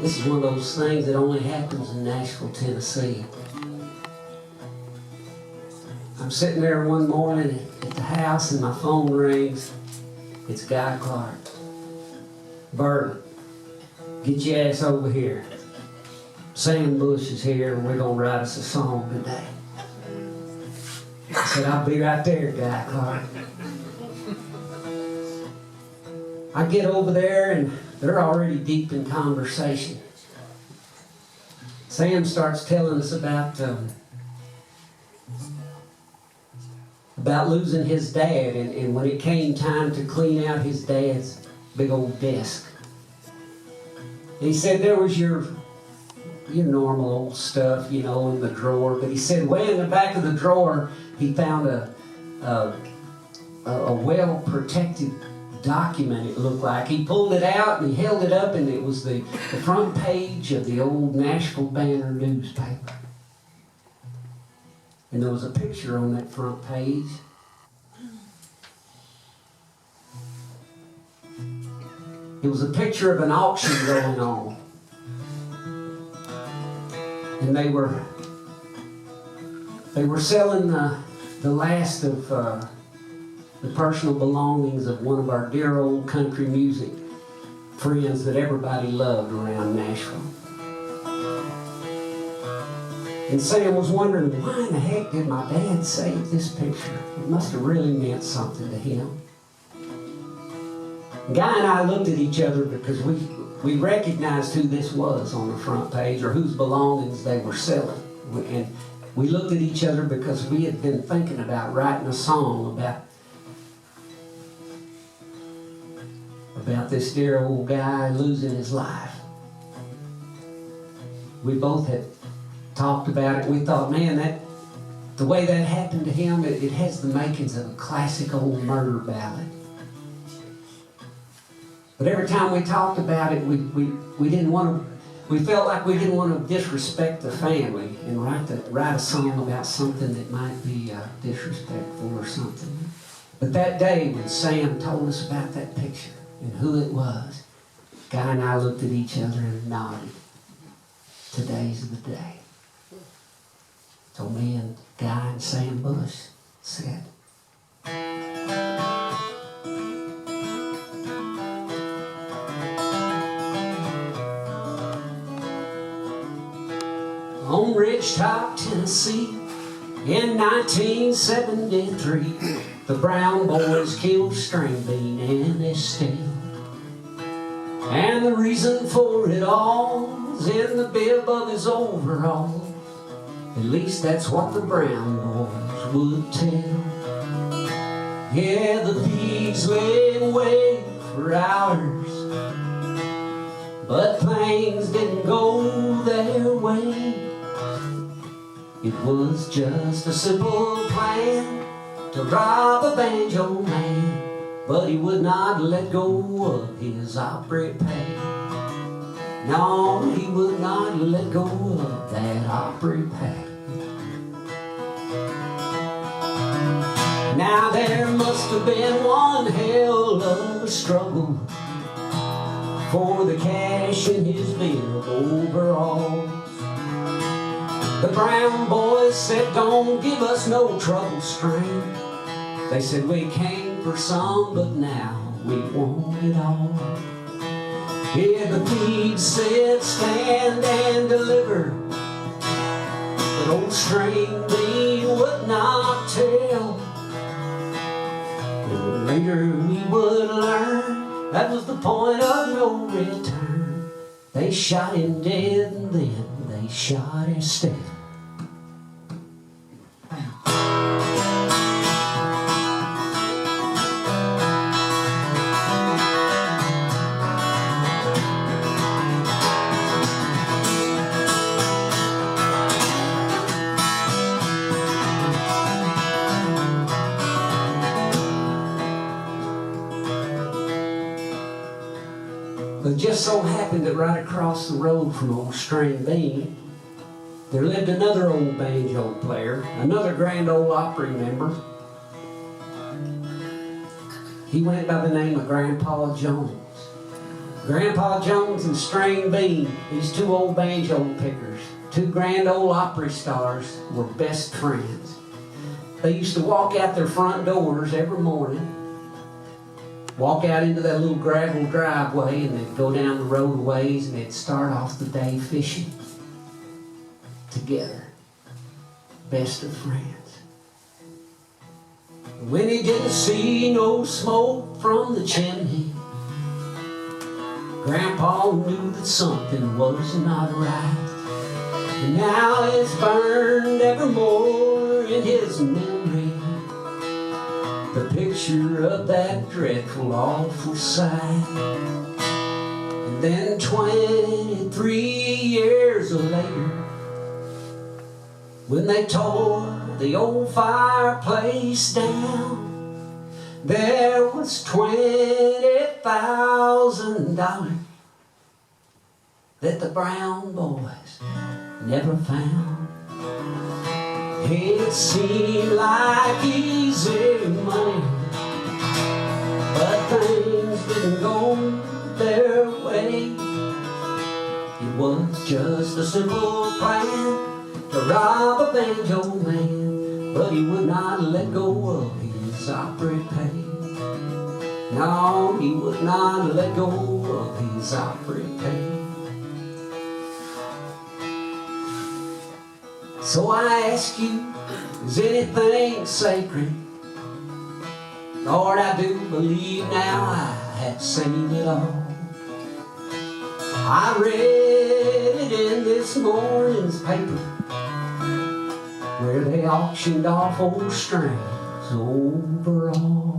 This is one of those things that only happens in Nashville, Tennessee. I'm sitting there one morning at the house and my phone rings. It's Guy Clark. Verlon, get your ass over here. Sam Bush is here and we're going to write us a song today. I said, I'll be right there, Guy Clark. I get over there and they're already deep in conversation. Sam starts telling us about losing his dad and when it came time to clean out his dad's big old desk. He said there was your normal old stuff, you know, in the drawer, but he said way in the back of the drawer he found a well-protected document, it looked like. He pulled it out and he held it up and it was the front page of the old Nashville Banner newspaper. And there was a picture on that front page. It was a picture of an auction going on. And they were selling the last of the personal belongings of one of our dear old country music friends that everybody loved around Nashville. And Sam was wondering, why in the heck did my dad save this picture? It must have really meant something to him. Guy and I looked at each other because we recognized who this was on the front page or whose belongings they were selling. And we looked at each other because we had been thinking about writing a song about this dear old guy losing his life. We both had talked about it. We thought, man, the way that happened to him, it has the makings of a classic old murder ballad. But every time we talked about it, we felt like we didn't want to disrespect the family and write a song about something that might be disrespectful or something. But that day when Sam told us about that picture and who it was, Guy and I looked at each other and nodded. Today's the day. So me and Guy and Sam Bush said, on Ridgetop, Tennessee, in 1973, the Brown boys killed Stringbean and Estelle. And the reason for it all is in the bib of his overall. At least that's what the Brown boys would tell. Yeah, the thieves lay in wait for hours, but things didn't go their way. It was just a simple plan to rob a banjo man, but he would not let go of his opera pay. No, he would not let go of that opera pay. Now there must have been one hell of a struggle for the cash in his bill of overalls. The Brown boys said, don't give us no trouble, String. They said, we came for some, but now we want it all. Yeah, the thieves said, stand and deliver, but old Stringbean would not tell. And later we would learn that was the point of no return. They shot him dead and then they shot Estelle. It just so happened that right across the road from old Stringbean, there lived another old banjo player, another Grand Ole Opry member. He went by the name of Grandpa Jones. Grandpa Jones and Stringbean, these two old banjo pickers, two grand old opera stars, were best friends. They used to walk out their front doors every morning, walk out into that little gravel driveway, and they'd go down the roadways and they'd start off the day fishing together. Best of friends. When he didn't see no smoke from the chimney, Grandpa knew that something was not right. And now it's burned evermore in his memory, the picture of that dreadful, awful sight. And then 23 years later, when they tore the old fireplace down, there was $20,000 that the Brown boys never found. It seemed like easy money, but things didn't go their way. It was just a simple plan to rob a banjo man, but he would not let go of his opera pay. No, he would not let go of his opera pay. So I ask you, is anything sacred? Lord, I do believe now I have seen it all. I read it in this morning's paper, where they auctioned off old strings overalls.